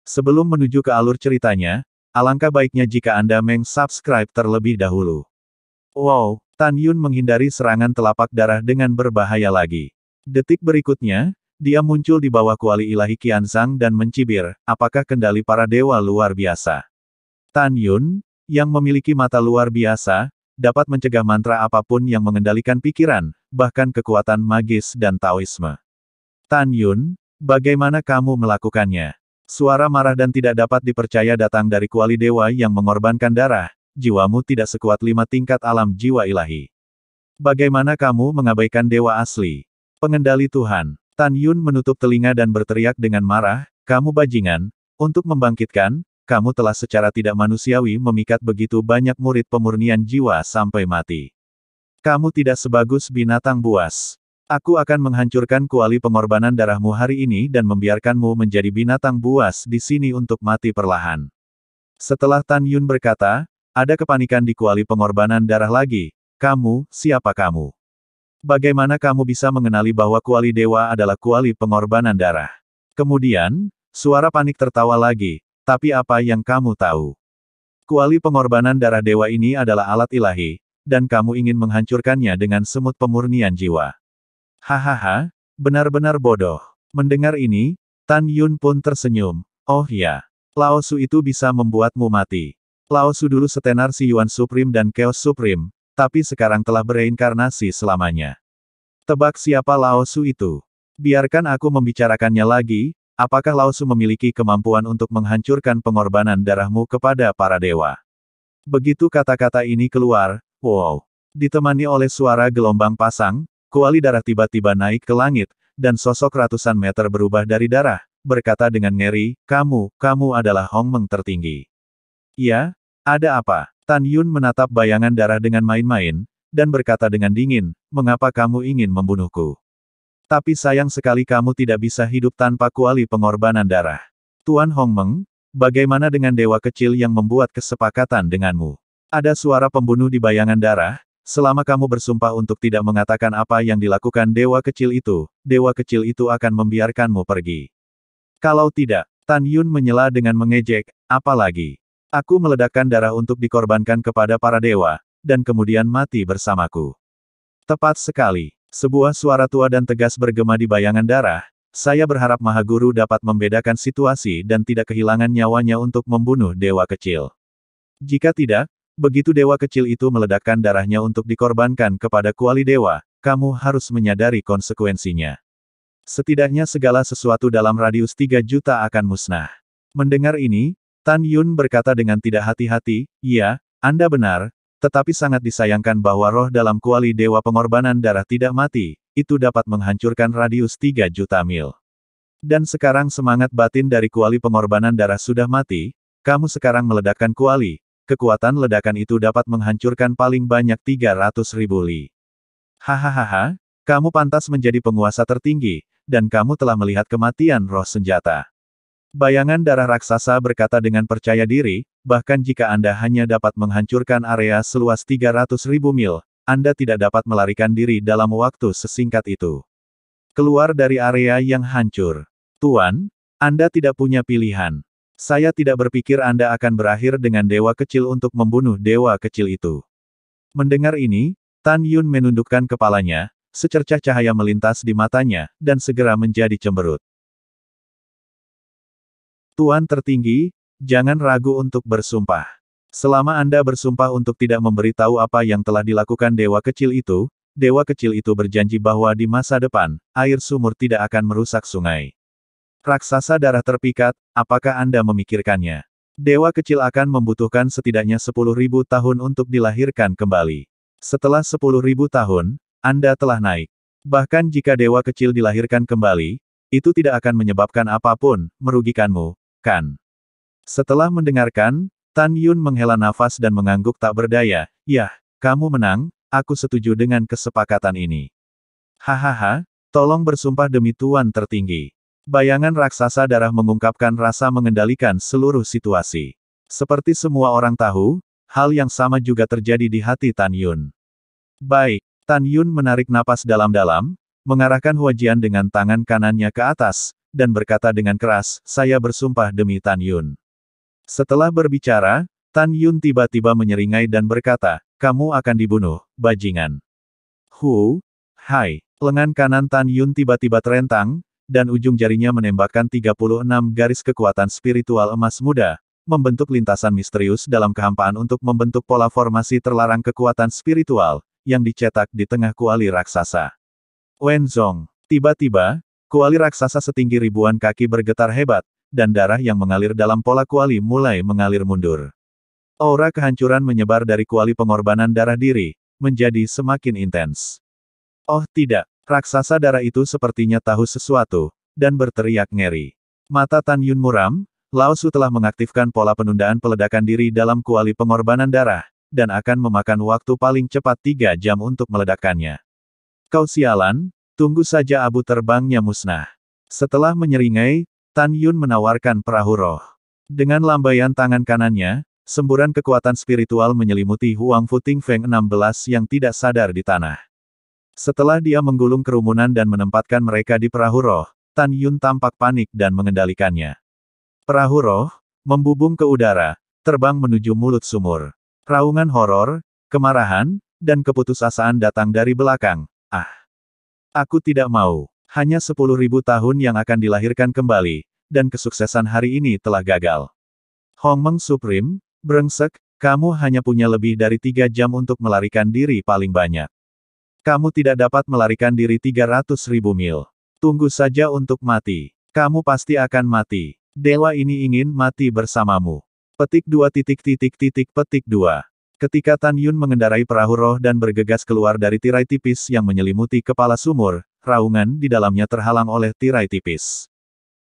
Sebelum menuju ke alur ceritanya, alangkah baiknya jika Anda meng-subscribe terlebih dahulu. Wow, Tan Yun menghindari serangan telapak darah dengan berbahaya lagi. Detik berikutnya, dia muncul di bawah kuali ilahi Qianzhang dan mencibir, apakah kendali para dewa luar biasa. Tan Yun, yang memiliki mata luar biasa, dapat mencegah mantra apapun yang mengendalikan pikiran, bahkan kekuatan magis dan Taoisme. Tan Yun, bagaimana kamu melakukannya? Suara marah dan tidak dapat dipercaya datang dari kuali dewa yang mengorbankan darah, jiwamu tidak sekuat 5 tingkat alam jiwa ilahi. Bagaimana kamu mengabaikan dewa asli? Pengendali Tuhan. Tan Yun menutup telinga dan berteriak dengan marah, kamu bajingan, untuk membangkitkan, kamu telah secara tidak manusiawi memikat begitu banyak murid pemurnian jiwa sampai mati. Kamu tidak sebagus binatang buas. Aku akan menghancurkan kuali pengorbanan darahmu hari ini dan membiarkanmu menjadi binatang buas di sini untuk mati perlahan. Setelah Tan Yun berkata, ada kepanikan di kuali pengorbanan darah lagi. Kamu, siapa kamu? Bagaimana kamu bisa mengenali bahwa kuali dewa adalah kuali pengorbanan darah? Kemudian, suara panik tertawa lagi, tapi apa yang kamu tahu? Kuali pengorbanan darah dewa ini adalah alat ilahi, dan kamu ingin menghancurkannya dengan semut pemurnian jiwa. Hahaha, benar-benar bodoh. Mendengar ini, Tan Yun pun tersenyum. Oh ya, Lao Su itu bisa membuatmu mati. Lao Su dulu setenar si Yuan Supreme dan Chaos Supreme, tapi sekarang telah bereinkarnasi selamanya. Tebak siapa Lao Su itu? Biarkan aku membicarakannya lagi, apakah Lao Su memiliki kemampuan untuk menghancurkan pengorbanan darahmu kepada para dewa? Begitu kata-kata ini keluar, wow, ditemani oleh suara gelombang pasang, kuali darah tiba-tiba naik ke langit, dan sosok ratusan meter berubah dari darah, berkata dengan ngeri, kamu adalah Hongmeng tertinggi. Ya, ada apa? Tan Yun menatap bayangan darah dengan main-main, dan berkata dengan dingin, mengapa kamu ingin membunuhku? Tapi sayang sekali kamu tidak bisa hidup tanpa kuali pengorbanan darah. Tuan Hongmeng, bagaimana dengan dewa kecil yang membuat kesepakatan denganmu? Ada suara pembunuh di bayangan darah. Selama kamu bersumpah untuk tidak mengatakan apa yang dilakukan dewa kecil itu akan membiarkanmu pergi. Kalau tidak, Tan Yun menyela dengan mengejek, apalagi. Aku meledakkan darah untuk dikorbankan kepada para dewa, dan kemudian mati bersamaku. Tepat sekali. Sebuah suara tua dan tegas bergema di bayangan darah, saya berharap Maha Guru dapat membedakan situasi dan tidak kehilangan nyawanya untuk membunuh dewa kecil. Jika tidak, begitu dewa kecil itu meledakkan darahnya untuk dikorbankan kepada kuali dewa, kamu harus menyadari konsekuensinya. Setidaknya segala sesuatu dalam radius 3 juta akan musnah. Mendengar ini, Tan Yun berkata dengan tidak hati-hati, iya, Anda benar, tetapi sangat disayangkan bahwa roh dalam kuali dewa pengorbanan darah tidak mati, itu dapat menghancurkan radius 3 juta mil. Dan sekarang semangat batin dari kuali pengorbanan darah sudah mati, kamu sekarang meledakkan kuali. Kekuatan ledakan itu dapat menghancurkan paling banyak 300.000 li. Hahaha, kamu pantas menjadi penguasa tertinggi, dan kamu telah melihat kematian roh senjata. Bayangan darah raksasa berkata dengan percaya diri, bahkan jika Anda hanya dapat menghancurkan area seluas 300.000 mil, Anda tidak dapat melarikan diri dalam waktu sesingkat itu. Keluar dari area yang hancur. Tuan, Anda tidak punya pilihan. Saya tidak berpikir Anda akan berakhir dengan dewa kecil untuk membunuh dewa kecil itu. Mendengar ini, Tan Yun menundukkan kepalanya, secercah cahaya melintas di matanya, dan segera menjadi cemberut. Tuan tertinggi, jangan ragu untuk bersumpah. Selama Anda bersumpah untuk tidak memberitahu apa yang telah dilakukan dewa kecil itu berjanji bahwa di masa depan, air sumur tidak akan merusak sungai. Raksasa darah terpikat, apakah Anda memikirkannya? Dewa kecil akan membutuhkan setidaknya 10.000 tahun untuk dilahirkan kembali. Setelah 10.000 tahun, Anda telah naik. Bahkan jika dewa kecil dilahirkan kembali, itu tidak akan menyebabkan apapun, merugikanmu, kan? Setelah mendengarkan, Tan Yun menghela nafas dan mengangguk tak berdaya, yah, kamu menang, aku setuju dengan kesepakatan ini. Hahaha, tolong bersumpah demi Tuan tertinggi. Bayangan raksasa darah mengungkapkan rasa mengendalikan seluruh situasi. Seperti semua orang tahu, hal yang sama juga terjadi di hati Tan Yun. Baik, Tan Yun menarik napas dalam-dalam, mengarahkan Huajian dengan tangan kanannya ke atas, dan berkata dengan keras, saya bersumpah demi Tan Yun. Setelah berbicara, Tan Yun tiba-tiba menyeringai dan berkata, kamu akan dibunuh, bajingan. Hai. Lengan kanan Tan Yun tiba-tiba terentang, dan ujung jarinya menembakkan 36 garis kekuatan spiritual emas muda, membentuk lintasan misterius dalam kehampaan untuk membentuk pola formasi terlarang kekuatan spiritual, yang dicetak di tengah kuali raksasa. Wenzong. Tiba-tiba, kuali raksasa setinggi ribuan kaki bergetar hebat, dan darah yang mengalir dalam pola kuali mulai mengalir mundur. Aura kehancuran menyebar dari kuali pengorbanan darah diri, menjadi semakin intens. Oh tidak, raksasa darah itu sepertinya tahu sesuatu, dan berteriak ngeri. Mata Tan Yun muram, Lao Su telah mengaktifkan pola penundaan peledakan diri dalam kuali pengorbanan darah, dan akan memakan waktu paling cepat 3 jam untuk meledakkannya. Kau sialan, tunggu saja abu terbangnya musnah. Setelah menyeringai, Tan Yun menawarkan perahu roh. Dengan lambaian tangan kanannya, semburan kekuatan spiritual menyelimuti Huang Fu Tingfeng 16 yang tidak sadar di tanah. Setelah dia menggulung kerumunan dan menempatkan mereka di perahu roh, Tan Yun tampak panik dan mengendalikannya. Perahu roh, membubung ke udara, terbang menuju mulut sumur. Raungan horor, kemarahan, dan keputusasaan datang dari belakang. Aku tidak mau. Hanya 10.000 tahun yang akan dilahirkan kembali, dan kesuksesan hari ini telah gagal. Hong Meng Supreme, brengsek, kamu hanya punya lebih dari 3 jam untuk melarikan diri paling banyak. Kamu tidak dapat melarikan diri 300.000 mil. Tunggu saja untuk mati. Kamu pasti akan mati. Dewa ini ingin mati bersamamu. Petik 2. Petik 2. Ketika Tan Yun mengendarai perahu roh dan bergegas keluar dari tirai tipis yang menyelimuti kepala sumur, raungan di dalamnya terhalang oleh tirai tipis.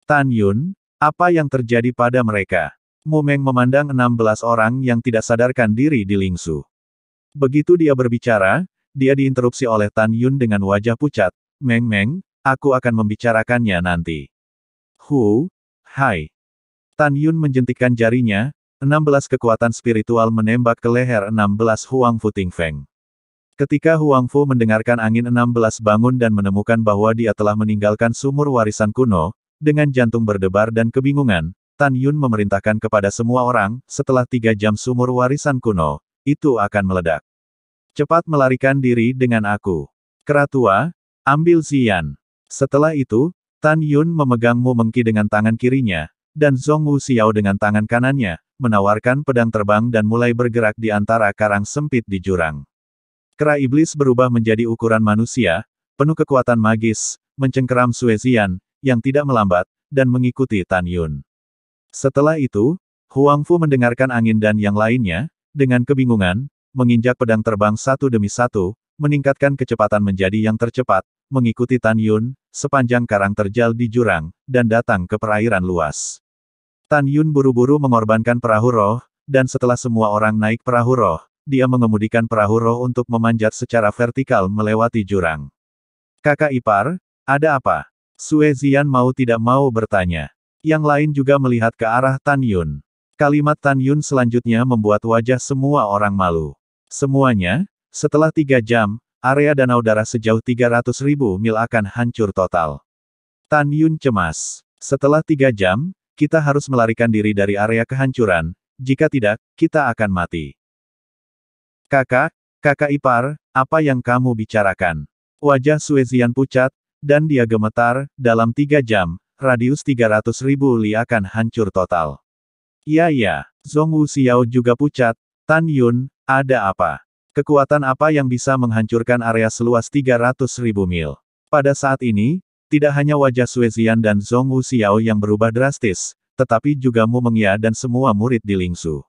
Tan Yun, apa yang terjadi pada mereka? Mu Meng memandang 16 orang yang tidak sadarkan diri di Lingsu. Begitu dia berbicara, dia diinterupsi oleh Tan Yun dengan wajah pucat. Meng, aku akan membicarakannya nanti. Hai. Tan Yun menjentikkan jarinya, 16 kekuatan spiritual menembak ke leher 16 Huang Fu Tingfeng. Ketika Huang Fu mendengarkan angin 16 bangun dan menemukan bahwa dia telah meninggalkan sumur warisan kuno, dengan jantung berdebar dan kebingungan, Tan Yun memerintahkan kepada semua orang, setelah 3 jam sumur warisan kuno, itu akan meledak. Cepat melarikan diri dengan aku. Keratua, ambil Ziyan. Setelah itu, Tan Yun memegang Mu Mengqi dengan tangan kirinya, dan Zhong Wu Xiao dengan tangan kanannya, menawarkan pedang terbang dan mulai bergerak di antara karang sempit di jurang. Kera iblis berubah menjadi ukuran manusia, penuh kekuatan magis, mencengkeram Sue Ziyan, yang tidak melambat, dan mengikuti Tan Yun. Setelah itu, Huang Fu mendengarkan angin dan yang lainnya, dengan kebingungan, menginjak pedang terbang satu demi satu, meningkatkan kecepatan menjadi yang tercepat, mengikuti Tan Yun, sepanjang karang terjal di jurang, dan datang ke perairan luas. Tan Yun buru-buru mengorbankan perahu roh, dan setelah semua orang naik perahu roh, dia mengemudikan perahu roh untuk memanjat secara vertikal melewati jurang. Kakak ipar, ada apa? Sue Ziyan mau tidak mau bertanya. Yang lain juga melihat ke arah Tan Yun. Kalimat Tan Yun selanjutnya membuat wajah semua orang malu. Semuanya, setelah 3 jam, area danau darah sejauh 300.000 mil akan hancur total. Tan Yun cemas. Setelah 3 jam, kita harus melarikan diri dari area kehancuran, jika tidak, kita akan mati. Kakak ipar, apa yang kamu bicarakan? Wajah Sue Ziyan pucat, dan dia gemetar, dalam 3 jam, radius 300.000 li akan hancur total. Iya, Zhong Wu Xiao juga pucat. Tan Yun, ada apa? Kekuatan apa yang bisa menghancurkan area seluas 300.000 mil? Pada saat ini, tidak hanya wajah Sue Ziyan dan Zhong Wu Xiao yang berubah drastis, tetapi juga Mu Mengya dan semua murid di Lingsu.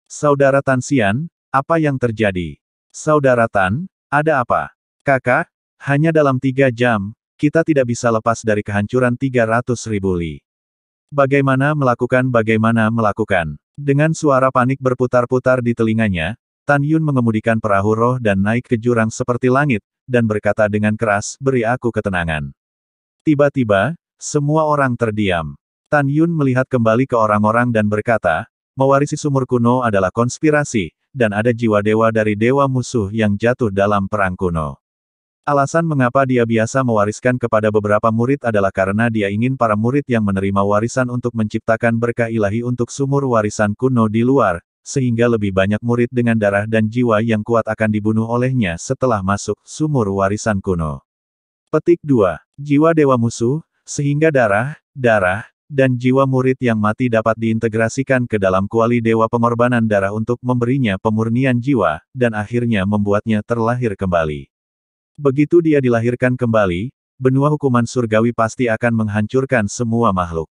Saudara Tan Xian, apa yang terjadi? Saudara Tan, ada apa? Kakak, hanya dalam 3 jam, kita tidak bisa lepas dari kehancuran 300.000 li. Bagaimana melakukan? Dengan suara panik berputar-putar di telinganya, Tan Yun mengemudikan perahu roh dan naik ke jurang seperti langit, dan berkata dengan keras, beri aku ketenangan. Tiba-tiba, semua orang terdiam. Tan Yun melihat kembali ke orang-orang dan berkata, mewarisi sumur kuno adalah konspirasi, dan ada jiwa dewa dari dewa musuh yang jatuh dalam perang kuno. Alasan mengapa dia biasa mewariskan kepada beberapa murid adalah karena dia ingin para murid yang menerima warisan untuk menciptakan berkah ilahi untuk sumur warisan kuno di luar, sehingga lebih banyak murid dengan darah dan jiwa yang kuat akan dibunuh olehnya setelah masuk sumur warisan kuno. Petik 2. Jiwa dewa musuh, sehingga darah, dan jiwa murid yang mati dapat diintegrasikan ke dalam kuali dewa pengorbanan darah untuk memberinya pemurnian jiwa, dan akhirnya membuatnya terlahir kembali. Begitu dia dilahirkan kembali, benua hukuman surgawi pasti akan menghancurkan semua makhluk.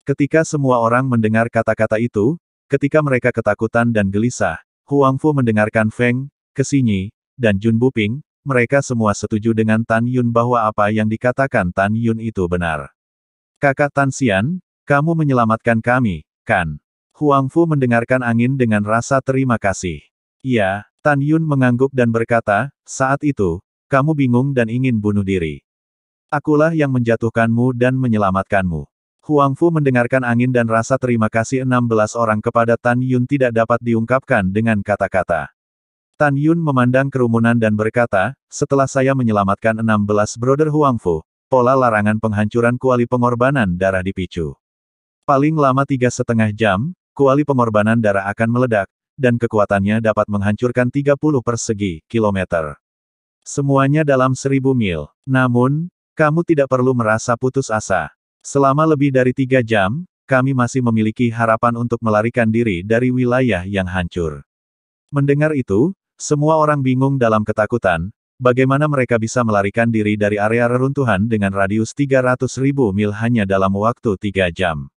Ketika semua orang mendengar kata-kata itu, ketika mereka ketakutan dan gelisah, Huang Fu mendengarkan Feng, Kesinyi, dan Jun Buping, mereka semua setuju dengan Tan Yun bahwa apa yang dikatakan Tan Yun itu benar. Kakak Tan Xian, kamu menyelamatkan kami, kan? Huang Fu mendengarkan angin dengan rasa terima kasih. Iya, Tan Yun mengangguk dan berkata, saat itu, kamu bingung dan ingin bunuh diri. Akulah yang menjatuhkanmu dan menyelamatkanmu. Huang Fu mendengarkan angin dan rasa terima kasih 16 orang kepada Tan Yun tidak dapat diungkapkan dengan kata-kata. Tan Yun memandang kerumunan dan berkata, setelah saya menyelamatkan 16 brother Huang Fu, pola larangan penghancuran kuali pengorbanan darah dipicu. Paling lama 3,5 jam, kuali pengorbanan darah akan meledak, dan kekuatannya dapat menghancurkan 30 persegi kilometer. Semuanya dalam 1000 mil. Namun, kamu tidak perlu merasa putus asa. Selama lebih dari 3 jam, kami masih memiliki harapan untuk melarikan diri dari wilayah yang hancur. Mendengar itu, semua orang bingung dalam ketakutan, bagaimana mereka bisa melarikan diri dari area reruntuhan dengan radius 300.000 mil hanya dalam waktu 3 jam.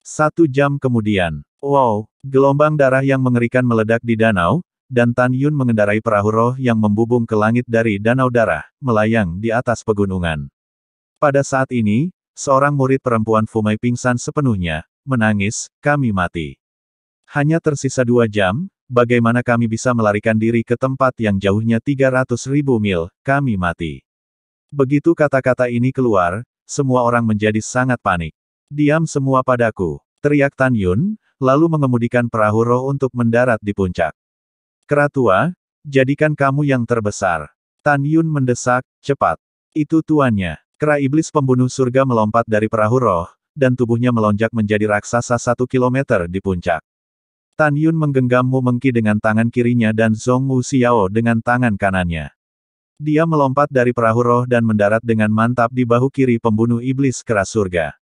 1 jam kemudian, wow, gelombang darah yang mengerikan meledak di danau, dan Tan Yun mengendarai perahu roh yang membubung ke langit dari danau darah, melayang di atas pegunungan. Pada saat ini, seorang murid perempuan Fumai pingsan sepenuhnya, menangis, kami mati. Hanya tersisa 2 jam, bagaimana kami bisa melarikan diri ke tempat yang jauhnya 300.000 mil, kami mati. Begitu kata-kata ini keluar, semua orang menjadi sangat panik. Diam semua padaku, teriak Tan Yun, lalu mengemudikan perahu roh untuk mendarat di puncak. Kera tua, jadikan kamu yang terbesar. Tan Yun mendesak, cepat. Itu tuannya. Kera iblis pembunuh surga melompat dari perahu roh, dan tubuhnya melonjak menjadi raksasa 1 kilometer di puncak. Tan Yun menggenggam Mu Mengki dengan tangan kirinya dan Zhong Wu Xiao dengan tangan kanannya. Dia melompat dari perahu roh dan mendarat dengan mantap di bahu kiri pembunuh iblis kera surga.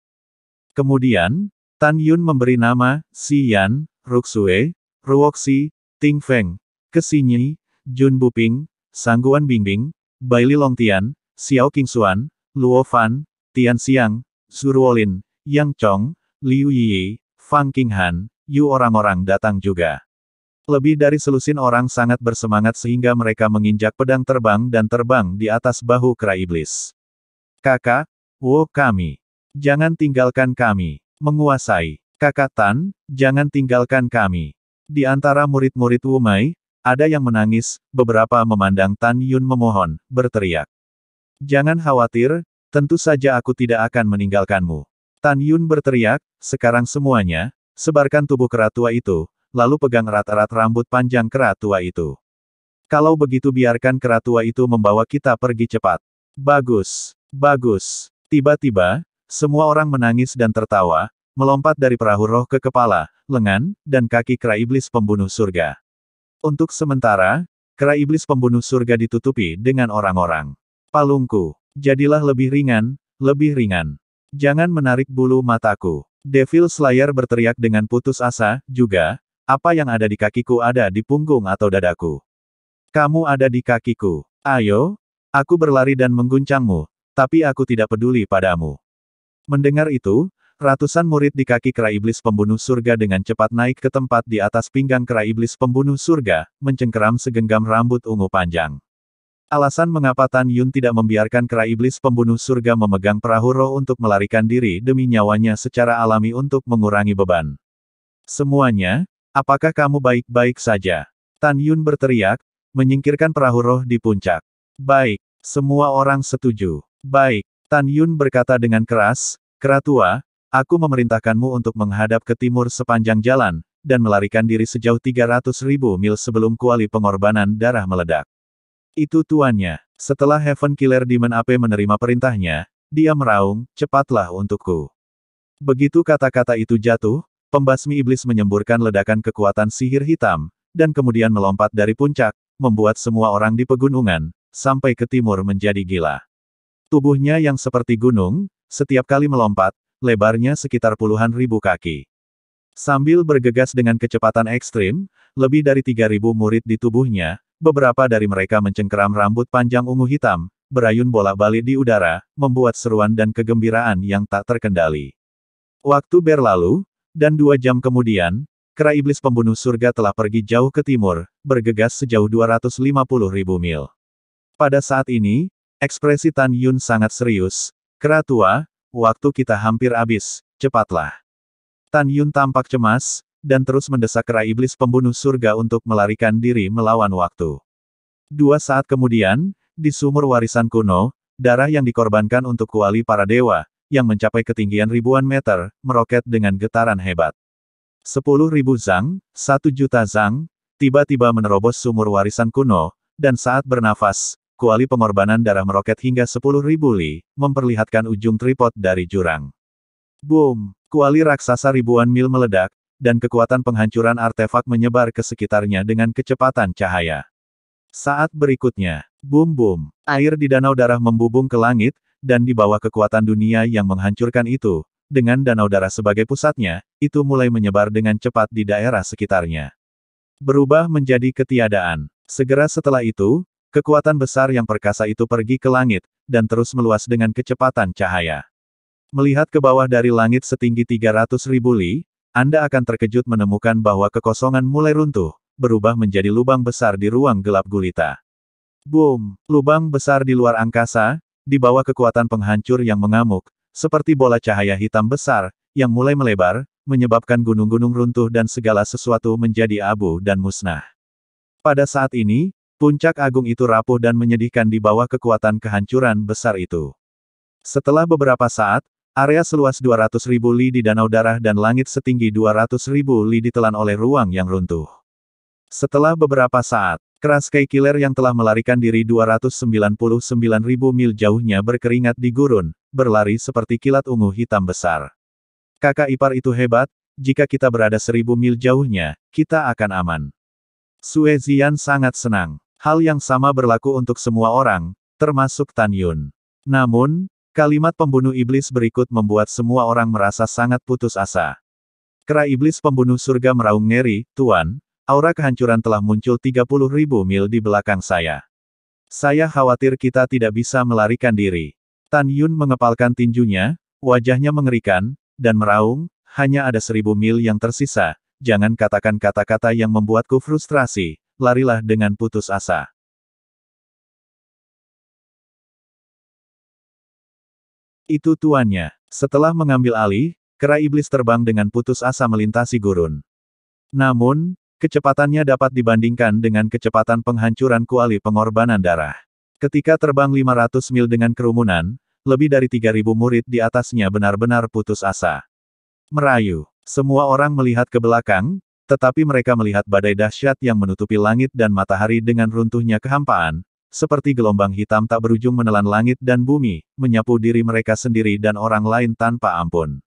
Kemudian, Tan Yun memberi nama, Xian, Ruxue, Ruoxi, Ting Feng, Kesinyi, Jun Buping, Sangguan Bingbing, Baili Longtian, Xiao Qingxuan, Luo Fan, Tian Xiang, Zuruolin, Yang Chong, Liu Yi, Fang Qinghan, Yu orang-orang datang juga. Lebih dari selusin orang sangat bersemangat sehingga mereka menginjak pedang terbang dan terbang di atas bahu kera iblis. Kakak, Wo kami. Jangan tinggalkan kami. Menguasai. Kakak Tan, jangan tinggalkan kami. Di antara murid-murid Wu Mei, ada yang menangis, beberapa memandang Tan Yun memohon, berteriak. Jangan khawatir, tentu saja aku tidak akan meninggalkanmu. Tan Yun berteriak, sekarang semuanya, sebarkan tubuh kera tua itu, lalu pegang erat-erat rambut panjang kera tua itu. Kalau begitu biarkan kera tua itu membawa kita pergi cepat. Bagus, bagus. Tiba-tiba, semua orang menangis dan tertawa, melompat dari perahu roh ke kepala, lengan, dan kaki kera iblis pembunuh surga. Untuk sementara, kera iblis pembunuh surga ditutupi dengan orang-orang. Palungku, jadilah lebih ringan, lebih ringan. Jangan menarik bulu mataku. Devil Slayer berteriak dengan putus asa, juga, apa yang ada di kakiku ada di punggung atau dadaku. Kamu ada di kakiku. Ayo, aku berlari dan mengguncangmu, tapi aku tidak peduli padamu. Mendengar itu, ratusan murid di kaki kera iblis pembunuh surga dengan cepat naik ke tempat di atas pinggang kera iblis pembunuh surga, mencengkeram segenggam rambut ungu panjang. Alasan mengapa Tan Yun tidak membiarkan kera iblis pembunuh surga memegang perahu roh untuk melarikan diri demi nyawanya secara alami untuk mengurangi beban. Semuanya, apakah kamu baik-baik saja? Tan Yun berteriak, menyingkirkan perahu roh di puncak. Baik, semua orang setuju. Baik, Tan Yun berkata dengan keras, kera tua, aku memerintahkanmu untuk menghadap ke timur sepanjang jalan, dan melarikan diri sejauh 300.000 mil sebelum kuali pengorbanan darah meledak. Itu tuannya. Setelah Heaven Killer Demon AP menerima perintahnya, dia meraung, cepatlah untukku. Begitu kata-kata itu jatuh, pembasmi iblis menyemburkan ledakan kekuatan sihir hitam, dan kemudian melompat dari puncak, membuat semua orang di pegunungan, sampai ke timur menjadi gila. Tubuhnya yang seperti gunung, setiap kali melompat, lebarnya sekitar puluhan ribu kaki. Sambil bergegas dengan kecepatan ekstrim, lebih dari 3.000 murid di tubuhnya, beberapa dari mereka mencengkeram rambut panjang ungu hitam, berayun bolak-balik di udara, membuat seruan dan kegembiraan yang tak terkendali. Waktu berlalu, dan 2 jam kemudian, kera iblis pembunuh surga telah pergi jauh ke timur, bergegas sejauh 250.000 mil. Pada saat ini, ekspresi Tan Yun sangat serius. Kera tua, waktu kita hampir habis, cepatlah. Tan Yun tampak cemas, dan terus mendesak kera iblis pembunuh surga untuk melarikan diri melawan waktu. 2 saat kemudian, di sumur warisan kuno, darah yang dikorbankan untuk kuali para dewa, yang mencapai ketinggian ribuan meter, meroket dengan getaran hebat. 10.000 zang, 1 juta zang, tiba-tiba menerobos sumur warisan kuno, dan saat bernafas, kuali pengorbanan darah meroket hingga 10.000 li, memperlihatkan ujung tripod dari jurang. Boom! Kuali raksasa ribuan mil meledak, dan kekuatan penghancuran artefak menyebar ke sekitarnya dengan kecepatan cahaya. Saat berikutnya, boom-boom, air di danau darah membubung ke langit, dan di bawah kekuatan dunia yang menghancurkan itu, dengan danau darah sebagai pusatnya, itu mulai menyebar dengan cepat di daerah sekitarnya. Berubah menjadi ketiadaan. Segera setelah itu, kekuatan besar yang perkasa itu pergi ke langit, dan terus meluas dengan kecepatan cahaya. Melihat ke bawah dari langit setinggi 300.000 li, Anda akan terkejut menemukan bahwa kekosongan mulai runtuh, berubah menjadi lubang besar di ruang gelap gulita. Boom! Lubang besar di luar angkasa, di bawah kekuatan penghancur yang mengamuk, seperti bola cahaya hitam besar, yang mulai melebar, menyebabkan gunung-gunung runtuh dan segala sesuatu menjadi abu dan musnah. Pada saat ini, puncak agung itu rapuh dan menyedihkan di bawah kekuatan kehancuran besar itu. Setelah beberapa saat, area seluas 200.000 li di danau darah dan langit setinggi 200.000 li ditelan oleh ruang yang runtuh. Setelah beberapa saat, kera Sky Killer yang telah melarikan diri 299.000 mil jauhnya berkeringat di gurun, berlari seperti kilat ungu hitam besar. Kakak ipar itu hebat, jika kita berada 1.000 mil jauhnya, kita akan aman. Sue Zian sangat senang. Hal yang sama berlaku untuk semua orang, termasuk Tan Yun. Namun, kalimat pembunuh iblis berikut membuat semua orang merasa sangat putus asa. Kera iblis pembunuh surga meraung ngeri, Tuan, aura kehancuran telah muncul 30.000 mil di belakang saya. Saya khawatir kita tidak bisa melarikan diri. Tan Yun mengepalkan tinjunya, wajahnya mengerikan, dan meraung, hanya ada 1.000 mil yang tersisa, jangan katakan kata-kata yang membuatku frustrasi, larilah dengan putus asa. Itu tuannya. Setelah mengambil alih, kera iblis terbang dengan putus asa melintasi gurun. Namun, kecepatannya dapat dibandingkan dengan kecepatan penghancuran kuali pengorbanan darah. Ketika terbang 500 mil dengan kerumunan, lebih dari 3.000 murid di atasnya benar-benar putus asa. Merayu. Semua orang melihat ke belakang, tetapi mereka melihat badai dahsyat yang menutupi langit dan matahari dengan runtuhnya kehampaan, seperti gelombang hitam tak berujung menelan langit dan bumi, menyapu diri mereka sendiri dan orang lain tanpa ampun.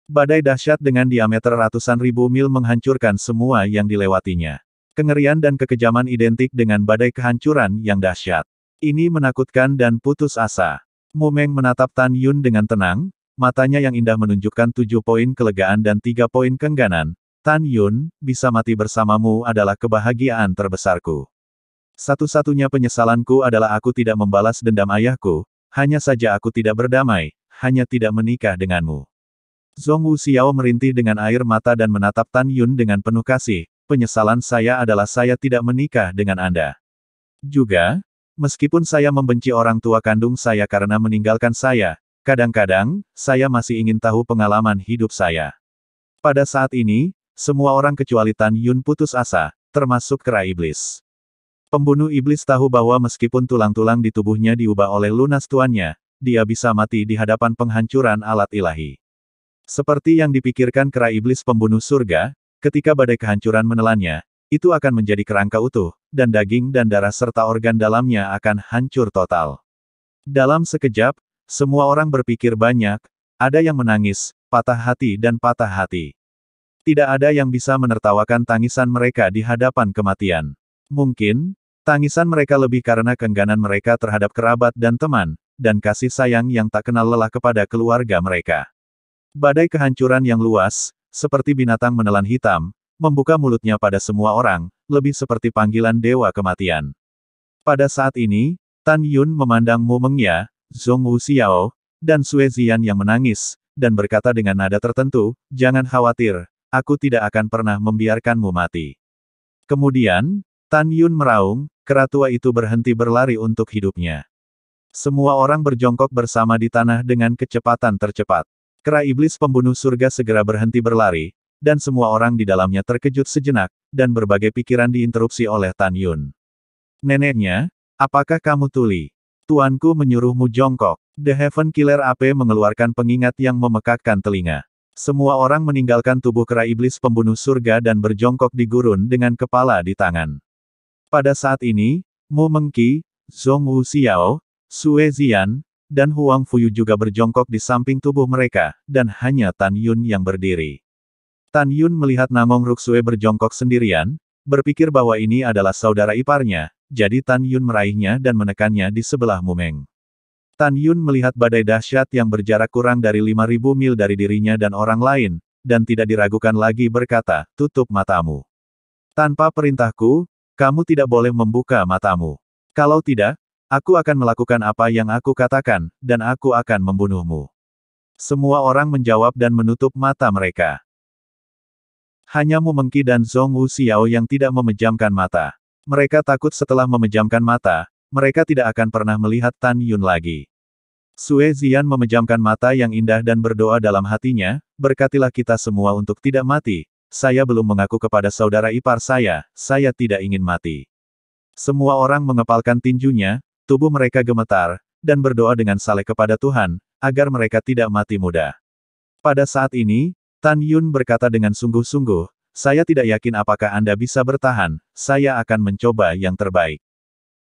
Badai dahsyat dengan diameter ratusan ribu mil menghancurkan semua yang dilewatinya. Kengerian dan kekejaman identik dengan badai kehancuran yang dahsyat. Ini menakutkan dan putus asa. Mu Meng menatap Tan Yun dengan tenang, matanya yang indah menunjukkan 7 poin kelegaan dan 3 poin keengganan. Tan Yun, bisa mati bersamamu adalah kebahagiaan terbesarku. Satu-satunya penyesalanku adalah aku tidak membalas dendam ayahku, hanya saja aku tidak berdamai, hanya tidak menikah denganmu. Zhong Wuxiao merintih dengan air mata dan menatap Tan Yun dengan penuh kasih, penyesalan saya adalah saya tidak menikah dengan Anda. Juga, meskipun saya membenci orang tua kandung saya karena meninggalkan saya, kadang-kadang, saya masih ingin tahu pengalaman hidup saya. Pada saat ini, semua orang kecuali Tan Yun putus asa, termasuk kera iblis. Pembunuh iblis tahu bahwa meskipun tulang-tulang di tubuhnya diubah oleh lunas tuannya, dia bisa mati di hadapan penghancuran alat ilahi. Seperti yang dipikirkan kera iblis pembunuh surga, ketika badai kehancuran menelannya, itu akan menjadi kerangka utuh, dan daging dan darah serta organ dalamnya akan hancur total. Dalam sekejap, semua orang berpikir banyak, ada yang menangis, patah hati dan patah hati. Tidak ada yang bisa menertawakan tangisan mereka di hadapan kematian. Mungkin, tangisan mereka lebih karena keengganan mereka terhadap kerabat dan teman, dan kasih sayang yang tak kenal lelah kepada keluarga mereka. Badai kehancuran yang luas, seperti binatang menelan hitam, membuka mulutnya pada semua orang, lebih seperti panggilan dewa kematian. Pada saat ini, Tan Yun memandang Mu Mengya, Zhong Wuxiao, dan Sue Zian yang menangis, dan berkata dengan nada tertentu, "Jangan khawatir, aku tidak akan pernah membiarkanmu mati." Kemudian, Tan Yun meraung, kera tua itu berhenti berlari untuk hidupnya. Semua orang berjongkok bersama di tanah dengan kecepatan tercepat. Kera iblis pembunuh surga segera berhenti berlari, dan semua orang di dalamnya terkejut sejenak, dan berbagai pikiran diinterupsi oleh Tan Yun. "Neneknya, apakah kamu tuli? Tuanku menyuruhmu jongkok." The Heaven Killer AP mengeluarkan pengingat yang memekakkan telinga. Semua orang meninggalkan tubuh kera iblis pembunuh surga dan berjongkok di gurun dengan kepala di tangan. Pada saat ini, Mu Mengqi, Zhong Wuxiao, Sue Zian, dan Huang Fuyu juga berjongkok di samping tubuh mereka, dan hanya Tan Yun yang berdiri. Tan Yun melihat Namong Ruksue berjongkok sendirian, berpikir bahwa ini adalah saudara iparnya, jadi Tan Yun meraihnya dan menekannya di sebelah Mumeng. Tan Yun melihat badai dahsyat yang berjarak kurang dari 5.000 mil dari dirinya dan orang lain, dan tidak diragukan lagi berkata, "Tutup matamu. Tanpa perintahku, kamu tidak boleh membuka matamu. Kalau tidak, aku akan melakukan apa yang aku katakan, dan aku akan membunuhmu." Semua orang menjawab dan menutup mata mereka. Hanya Mu Mengqi dan Zhong Wuxiao yang tidak memejamkan mata. Mereka takut setelah memejamkan mata, mereka tidak akan pernah melihat Tan Yun lagi. Sue Zian memejamkan mata yang indah dan berdoa dalam hatinya, "Berkatilah kita semua untuk tidak mati. Saya belum mengaku kepada saudara ipar saya tidak ingin mati." Semua orang mengepalkan tinjunya, tubuh mereka gemetar, dan berdoa dengan saleh kepada Tuhan, agar mereka tidak mati muda. Pada saat ini, Tan Yun berkata dengan sungguh-sungguh, "Saya tidak yakin apakah Anda bisa bertahan, saya akan mencoba yang terbaik."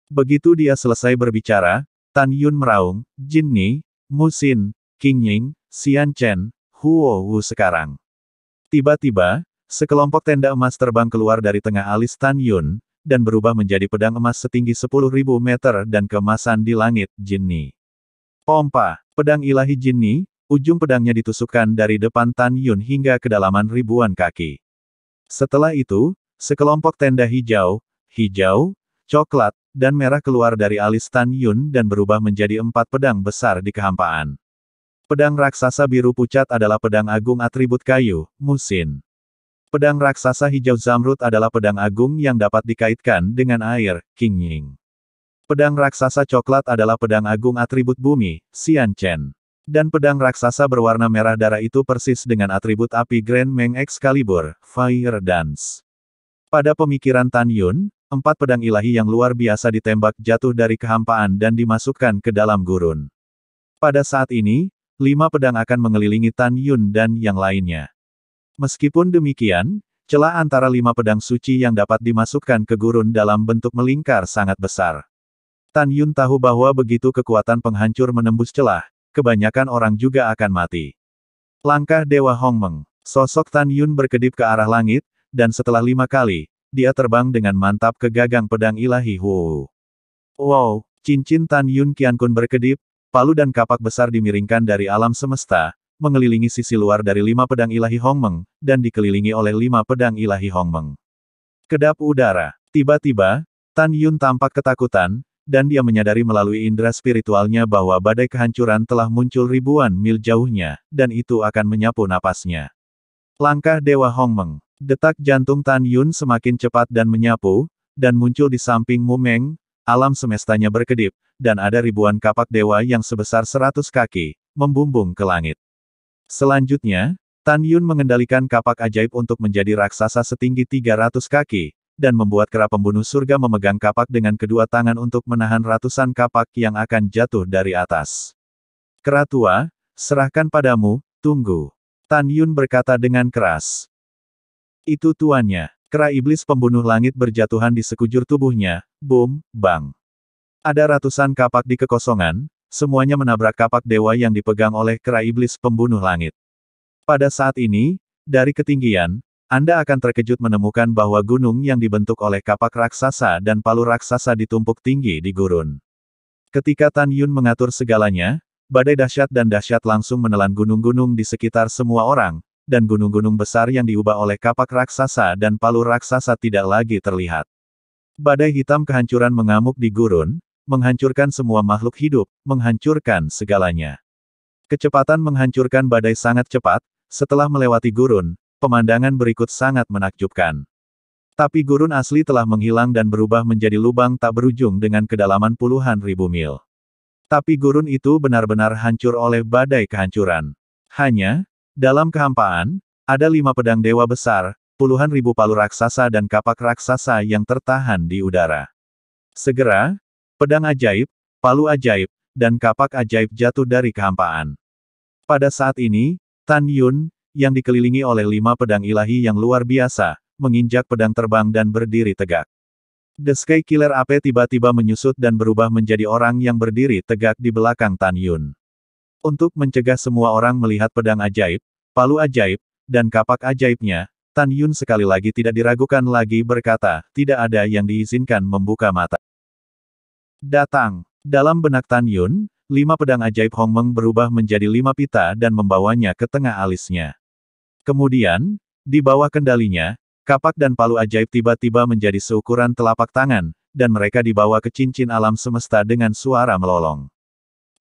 Begitu dia selesai berbicara, Tan Yun meraung, "Jin Ni, Mu Xin, Qing Ying, Xian Chen, Huo Wu sekarang." Tiba-tiba, sekelompok tenda emas terbang keluar dari tengah alis Tan Yun, dan berubah menjadi pedang emas setinggi 10.000 meter dan keemasan di langit, Jin Ni. Pompa, pedang ilahi Jin Ni, ujung pedangnya ditusukkan dari depan Tan Yun hingga kedalaman ribuan kaki. Setelah itu, sekelompok tenda hijau, coklat, dan merah keluar dari alis Tan Yun dan berubah menjadi 4 pedang besar di kehampaan. Pedang raksasa biru pucat adalah pedang agung atribut kayu, Mu Xin. Pedang raksasa hijau zamrud adalah pedang agung yang dapat dikaitkan dengan air, Qing Ying. Pedang raksasa coklat adalah pedang agung atribut bumi, Xian Chen. Dan pedang raksasa berwarna merah darah itu persis dengan atribut api Grand Meng Excalibur, Fire Dance. Pada pemikiran Tan Yun, 4 pedang ilahi yang luar biasa ditembak jatuh dari kehampaan dan dimasukkan ke dalam gurun. Pada saat ini, 5 pedang akan mengelilingi Tan Yun dan yang lainnya. Meskipun demikian, celah antara 5 pedang suci yang dapat dimasukkan ke gurun dalam bentuk melingkar sangat besar. Tan Yun tahu bahwa begitu kekuatan penghancur menembus celah, kebanyakan orang juga akan mati. Langkah Dewa Hongmeng. Sosok Tan Yun berkedip ke arah langit, dan setelah 5 kali, dia terbang dengan mantap ke gagang pedang ilahi Huo. Wow, cincin Tan Yun Qiankun berkedip, palu dan kapak besar dimiringkan dari alam semesta, mengelilingi sisi luar dari 5 pedang ilahi Hongmeng, dan dikelilingi oleh 5 pedang ilahi Hongmeng. Kedap udara. Tiba-tiba, Tan Yun tampak ketakutan, dan dia menyadari melalui indera spiritualnya bahwa badai kehancuran telah muncul ribuan mil jauhnya, dan itu akan menyapu napasnya. Langkah Dewa Hongmeng. Detak jantung Tan Yun semakin cepat dan menyapu, dan muncul di samping Mumeng, alam semestanya berkedip, dan ada ribuan kapak dewa yang sebesar 100 kaki, membumbung ke langit. Selanjutnya, Tan Yun mengendalikan kapak ajaib untuk menjadi raksasa setinggi 300 kaki, dan membuat kera pembunuh surga memegang kapak dengan kedua tangan untuk menahan ratusan kapak yang akan jatuh dari atas. "Kera tua, serahkan padamu, tunggu." Tan Yun berkata dengan keras. "Itu tuannya." Kera iblis pembunuh langit berjatuhan di sekujur tubuhnya, boom, bang. Ada ratusan kapak di kekosongan, semuanya menabrak kapak dewa yang dipegang oleh kera iblis pembunuh langit. Pada saat ini, dari ketinggian, Anda akan terkejut menemukan bahwa gunung yang dibentuk oleh kapak raksasa dan palu raksasa ditumpuk tinggi di gurun. Ketika Tan Yun mengatur segalanya, badai dahsyat langsung menelan gunung-gunung di sekitar semua orang, dan gunung-gunung besar yang diubah oleh kapak raksasa dan palu raksasa tidak lagi terlihat. Badai hitam kehancuran mengamuk di gurun, menghancurkan semua makhluk hidup, menghancurkan segalanya. Kecepatan menghancurkan badai sangat cepat, setelah melewati gurun, pemandangan berikut sangat menakjubkan. Tapi gurun asli telah menghilang dan berubah menjadi lubang tak berujung dengan kedalaman puluhan ribu mil. Tapi gurun itu benar-benar hancur oleh badai kehancuran. Hanya, dalam kehampaan, ada 5 pedang dewa besar, puluhan ribu palu raksasa dan kapak raksasa yang tertahan di udara. Segera, pedang ajaib, palu ajaib, dan kapak ajaib jatuh dari kehampaan. Pada saat ini, Tan Yun, yang dikelilingi oleh 5 pedang ilahi yang luar biasa, menginjak pedang terbang dan berdiri tegak. The Sky Killer Ape tiba-tiba menyusut dan berubah menjadi orang yang berdiri tegak di belakang Tan Yun. Untuk mencegah semua orang melihat pedang ajaib, palu ajaib, dan kapak ajaibnya, Tan Yun sekali lagi tidak diragukan lagi berkata, tidak ada yang diizinkan membuka mata. Datang. Dalam benak Tan Yun, 5 pedang ajaib Hong Meng berubah menjadi 5 pita dan membawanya ke tengah alisnya. Kemudian, di bawah kendalinya, kapak dan palu ajaib tiba-tiba menjadi seukuran telapak tangan, dan mereka dibawa ke cincin alam semesta dengan suara melolong.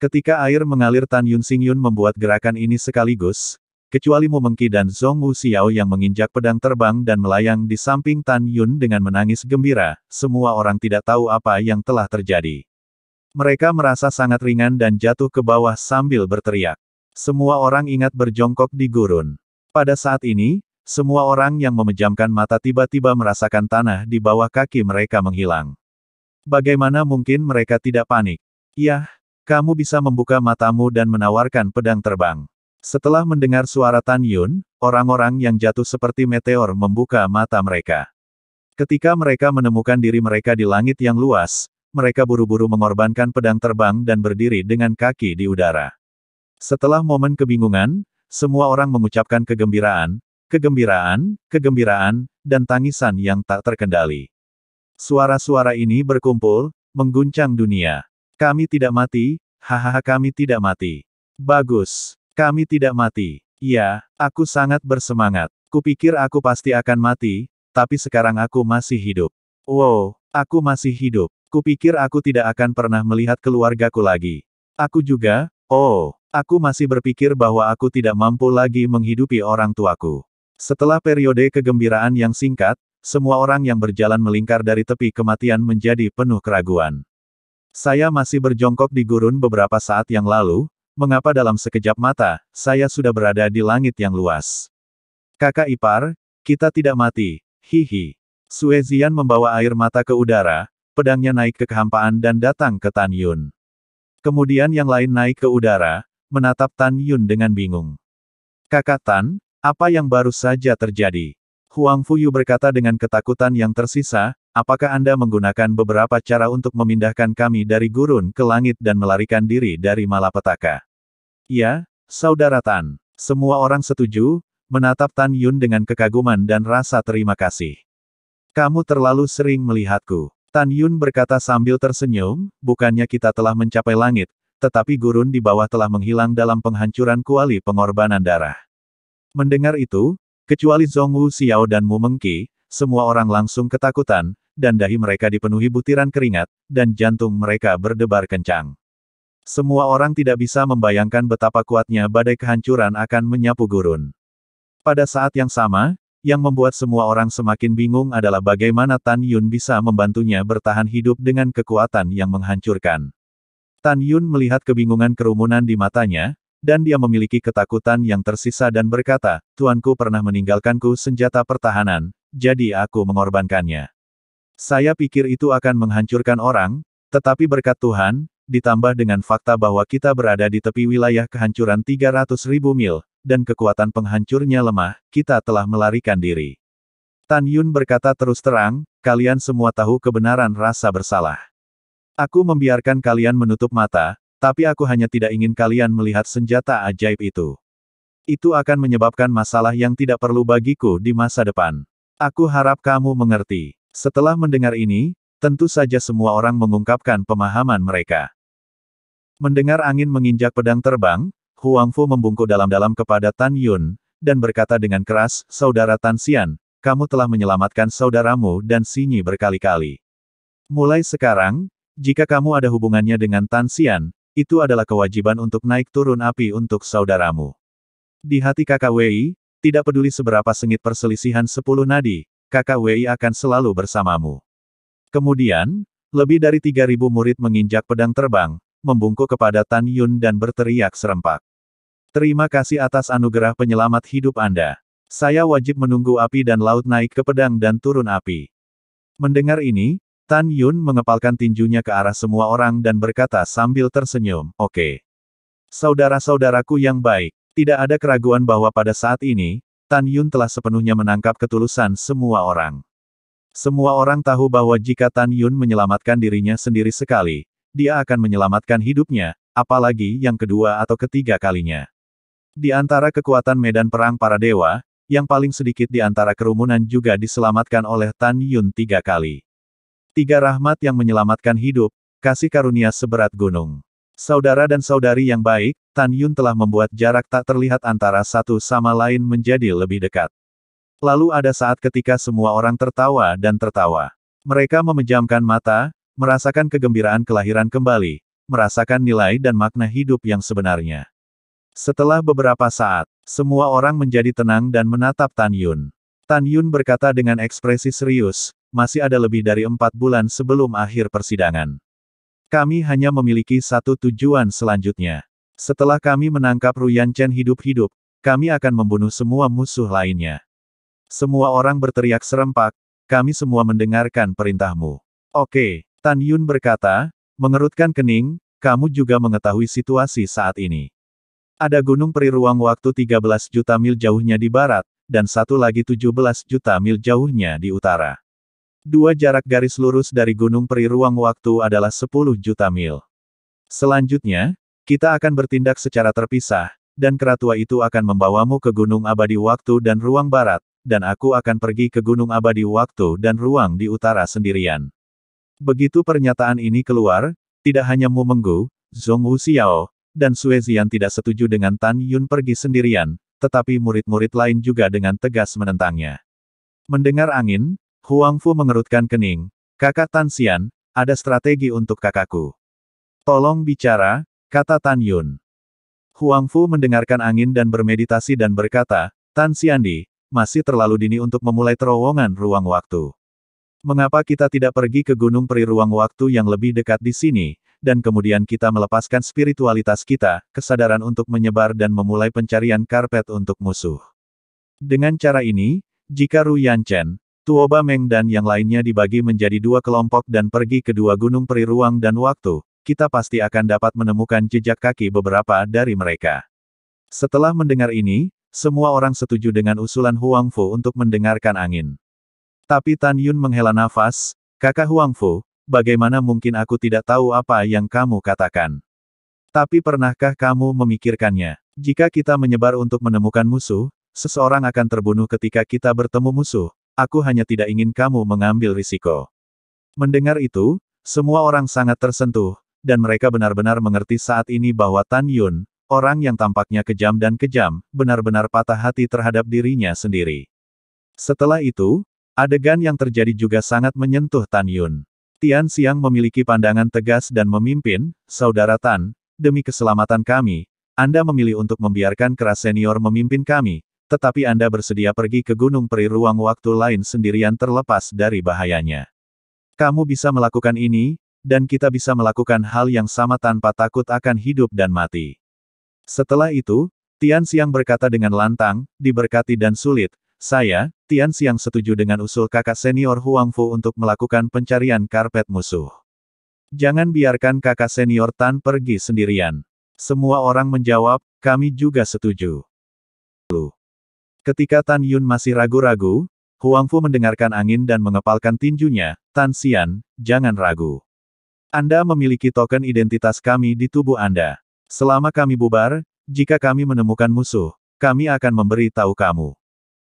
Ketika air mengalir Tan Yun Xingyun membuat gerakan ini sekaligus, kecuali Mu Mengqi dan Zhong Wu Xiao yang menginjak pedang terbang dan melayang di samping Tan Yun dengan menangis gembira, semua orang tidak tahu apa yang telah terjadi. Mereka merasa sangat ringan dan jatuh ke bawah sambil berteriak. Semua orang ingat berjongkok di gurun. Pada saat ini, semua orang yang memejamkan mata tiba-tiba merasakan tanah di bawah kaki mereka menghilang. Bagaimana mungkin mereka tidak panik? Yah, kamu bisa membuka matamu dan menawarkan pedang terbang. Setelah mendengar suara Tan Yun, orang-orang yang jatuh seperti meteor membuka mata mereka. Ketika mereka menemukan diri mereka di langit yang luas, mereka buru-buru mengorbankan pedang terbang dan berdiri dengan kaki di udara. Setelah momen kebingungan, semua orang mengucapkan kegembiraan, dan tangisan yang tak terkendali. Suara-suara ini berkumpul, mengguncang dunia. Kami tidak mati, hahaha kami tidak mati. Bagus, kami tidak mati. Ya, aku sangat bersemangat. Kupikir aku pasti akan mati, tapi sekarang aku masih hidup. Wow, aku masih hidup. Kupikir aku tidak akan pernah melihat keluargaku lagi. Aku juga, aku masih berpikir bahwa aku tidak mampu lagi menghidupi orang tuaku. Setelah periode kegembiraan yang singkat, semua orang yang berjalan melingkar dari tepi kematian menjadi penuh keraguan. Saya masih berjongkok di gurun beberapa saat yang lalu, mengapa dalam sekejap mata, saya sudah berada di langit yang luas. Kakak ipar, kita tidak mati, hihi. Sue Zian membawa air mata ke udara, pedangnya naik ke kehampaan dan datang ke Tan Yun. Kemudian yang lain naik ke udara, menatap Tan Yun dengan bingung. Kakak Tan, apa yang baru saja terjadi? Huang Fuyu berkata dengan ketakutan yang tersisa, apakah Anda menggunakan beberapa cara untuk memindahkan kami dari gurun ke langit dan melarikan diri dari malapetaka? Ya, Saudara Tan. Semua orang setuju, menatap Tan Yun dengan kekaguman dan rasa terima kasih. Kamu terlalu sering melihatku. Tan Yun berkata sambil tersenyum, bukannya kita telah mencapai langit, tetapi gurun di bawah telah menghilang dalam penghancuran kuali pengorbanan darah. Mendengar itu, kecuali Zhong Wu Xiao dan Mu Mengqi, semua orang langsung ketakutan, dan dahi mereka dipenuhi butiran keringat, dan jantung mereka berdebar kencang. Semua orang tidak bisa membayangkan betapa kuatnya badai kehancuran akan menyapu gurun. Pada saat yang sama, yang membuat semua orang semakin bingung adalah bagaimana Tan Yun bisa membantunya bertahan hidup dengan kekuatan yang menghancurkan. Tan Yun melihat kebingungan kerumunan di matanya, dan dia memiliki ketakutan yang tersisa dan berkata, Tuanku pernah meninggalkanku senjata pertahanan, jadi aku mengorbankannya. Saya pikir itu akan menghancurkan orang, tetapi berkat Tuhan, ditambah dengan fakta bahwa kita berada di tepi wilayah kehancuran 300.000 mil, dan kekuatan penghancurnya lemah, kita telah melarikan diri. Tan Yun berkata terus terang, kalian semua tahu kebenaran rasa bersalah. Aku membiarkan kalian menutup mata, tapi aku hanya tidak ingin kalian melihat senjata ajaib itu. Itu akan menyebabkan masalah yang tidak perlu bagiku di masa depan. Aku harap kamu mengerti. Setelah mendengar ini, tentu saja semua orang mengungkapkan pemahaman mereka. Mendengar angin menginjak pedang terbang, Huang Fu membungkuk dalam-dalam kepada Tan Yun, dan berkata dengan keras, Saudara Tan Xian, kamu telah menyelamatkan saudaramu dan Xinyi berkali-kali. Mulai sekarang, jika kamu ada hubungannya dengan Tan Xian, itu adalah kewajiban untuk naik turun api untuk saudaramu. Di hati kakak Wei, tidak peduli seberapa sengit perselisihan 10 nadi, kakak Wei akan selalu bersamamu. Kemudian, lebih dari 3.000 murid menginjak pedang terbang, membungkuk kepada Tan Yun dan berteriak serempak. Terima kasih atas anugerah penyelamat hidup Anda. Saya wajib menunggu api dan laut naik ke pedang dan turun api. Mendengar ini, Tan Yun mengepalkan tinjunya ke arah semua orang dan berkata sambil tersenyum, Oke. Saudara-saudaraku yang baik, tidak ada keraguan bahwa pada saat ini, Tan Yun telah sepenuhnya menangkap ketulusan semua orang. Semua orang tahu bahwa jika Tan Yun menyelamatkan dirinya sendiri sekali, dia akan menyelamatkan hidupnya, apalagi yang kedua atau ketiga kalinya. Di antara kekuatan medan perang para dewa, yang paling sedikit di antara kerumunan juga diselamatkan oleh Tan Yun 3 kali. 3 rahmat yang menyelamatkan hidup, kasih karunia seberat gunung. Saudara dan saudari yang baik, Tan Yun telah membuat jarak tak terlihat antara satu sama lain menjadi lebih dekat. Lalu ada saat ketika semua orang tertawa dan tertawa. Mereka memejamkan mata, merasakan kegembiraan kelahiran kembali, merasakan nilai dan makna hidup yang sebenarnya. Setelah beberapa saat, semua orang menjadi tenang dan menatap Tan Yun. Tan Yun berkata dengan ekspresi serius, masih ada lebih dari 4 bulan sebelum akhir persidangan. Kami hanya memiliki satu tujuan selanjutnya. Setelah kami menangkap Ruyan Chen hidup-hidup, kami akan membunuh semua musuh lainnya. Semua orang berteriak serempak, kami semua mendengarkan perintahmu. Oke, Tan Yun berkata, mengerutkan kening, kamu juga mengetahui situasi saat ini. Ada gunung peri ruang waktu 13 juta mil jauhnya di barat, dan satu lagi 17 juta mil jauhnya di utara. 2 jarak garis lurus dari gunung peri ruang waktu adalah 10 juta mil. Selanjutnya, kita akan bertindak secara terpisah, dan keratua itu akan membawamu ke gunung abadi waktu dan ruang barat, dan aku akan pergi ke gunung abadi waktu dan ruang di utara sendirian. Begitu pernyataan ini keluar, tidak hanya Mu Menggu, Zhong Wuxiao, dan Sue Zian tidak setuju dengan Tan Yun pergi sendirian, tetapi murid-murid lain juga dengan tegas menentangnya. Mendengar angin, Huang Fu mengerutkan kening, kakak Tan Xian, ada strategi untuk kakakku. Tolong bicara, kata Tan Yun. Huang Fu mendengarkan angin dan bermeditasi dan berkata, Tan Xiandi, masih terlalu dini untuk memulai terowongan ruang waktu. Mengapa kita tidak pergi ke gunung peri ruang waktu yang lebih dekat di sini, dan kemudian kita melepaskan spiritualitas kita, kesadaran untuk menyebar dan memulai pencarian karpet untuk musuh. Dengan cara ini, jika Ruyan Chen, Tuoba Meng dan yang lainnya dibagi menjadi 2 kelompok dan pergi ke 2 gunung peri ruang dan waktu, kita pasti akan dapat menemukan jejak kaki beberapa dari mereka. Setelah mendengar ini, semua orang setuju dengan usulan Huang Fu untuk mendengarkan angin. Tapi Tan Yun menghela nafas, kakak Huang Fu, bagaimana mungkin aku tidak tahu apa yang kamu katakan? Tapi pernahkah kamu memikirkannya? Jika kita menyebar untuk menemukan musuh, seseorang akan terbunuh ketika kita bertemu musuh. Aku hanya tidak ingin kamu mengambil risiko. Mendengar itu, semua orang sangat tersentuh, dan mereka benar-benar mengerti saat ini bahwa Tan Yun, orang yang tampaknya kejam dan kejam, benar-benar patah hati terhadap dirinya sendiri. Setelah itu, adegan yang terjadi juga sangat menyentuh Tan Yun. Tian Xiang memiliki pandangan tegas dan memimpin, Saudara Tan, demi keselamatan kami, Anda memilih untuk membiarkan keras senior memimpin kami, tetapi Anda bersedia pergi ke gunung peri ruang waktu lain sendirian terlepas dari bahayanya. Kamu bisa melakukan ini, dan kita bisa melakukan hal yang sama tanpa takut akan hidup dan mati. Setelah itu, Tian Xiang berkata dengan lantang, diberkati dan sulit, saya, Tian Xiang setuju dengan usul kakak senior Huang Fu untuk melakukan pencarian karpet musuh. Jangan biarkan kakak senior Tan pergi sendirian. Semua orang menjawab, kami juga setuju. Ketika Tan Yun masih ragu-ragu, Huang Fu mendengarkan angin dan mengepalkan tinjunya. Tan Xian, jangan ragu. Anda memiliki token identitas kami di tubuh Anda. Selama kami bubar, jika kami menemukan musuh, kami akan memberi tahu kamu.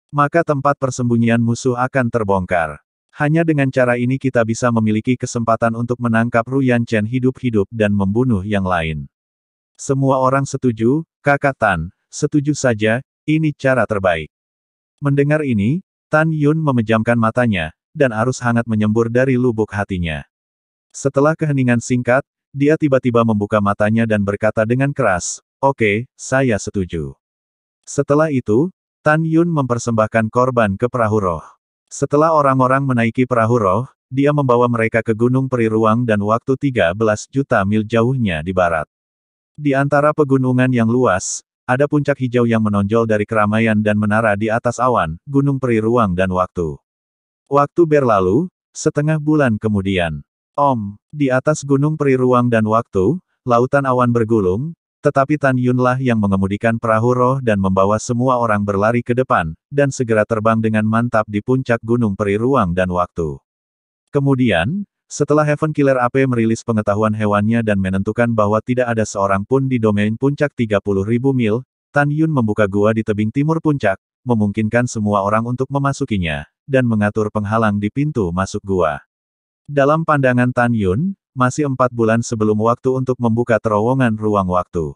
Maka tempat persembunyian musuh akan terbongkar. Hanya dengan cara ini kita bisa memiliki kesempatan untuk menangkap Ru Yanchen hidup-hidup dan membunuh yang lain. Semua orang setuju, Kakak Tan, setuju saja, ini cara terbaik. Mendengar ini, Tan Yun memejamkan matanya, dan arus hangat menyembur dari lubuk hatinya. Setelah keheningan singkat, dia tiba-tiba membuka matanya dan berkata dengan keras, "Oke, saya setuju." Setelah itu, Tan Yun mempersembahkan korban ke perahu roh. Setelah orang-orang menaiki perahu roh, dia membawa mereka ke Gunung Peri Ruang dan waktu 13 juta mil jauhnya di barat. Di antara pegunungan yang luas, ada puncak hijau yang menonjol dari keramaian dan menara di atas awan, Gunung Peri Ruang dan Waktu. Waktu berlalu, setengah bulan kemudian. Di atas Gunung Peri Ruang dan Waktu, lautan awan bergulung, tetapi Tan Yunlah yang mengemudikan perahu roh dan membawa semua orang berlari ke depan, dan segera terbang dengan mantap di puncak Gunung Peri Ruang dan Waktu. Kemudian, setelah Heaven Killer AP merilis pengetahuan hewannya dan menentukan bahwa tidak ada seorang pun di domain puncak 30.000 mil, Tan Yun membuka gua di tebing timur puncak, memungkinkan semua orang untuk memasukinya, dan mengatur penghalang di pintu masuk gua. Dalam pandangan Tan Yun, masih 4 bulan sebelum waktu untuk membuka terowongan ruang waktu.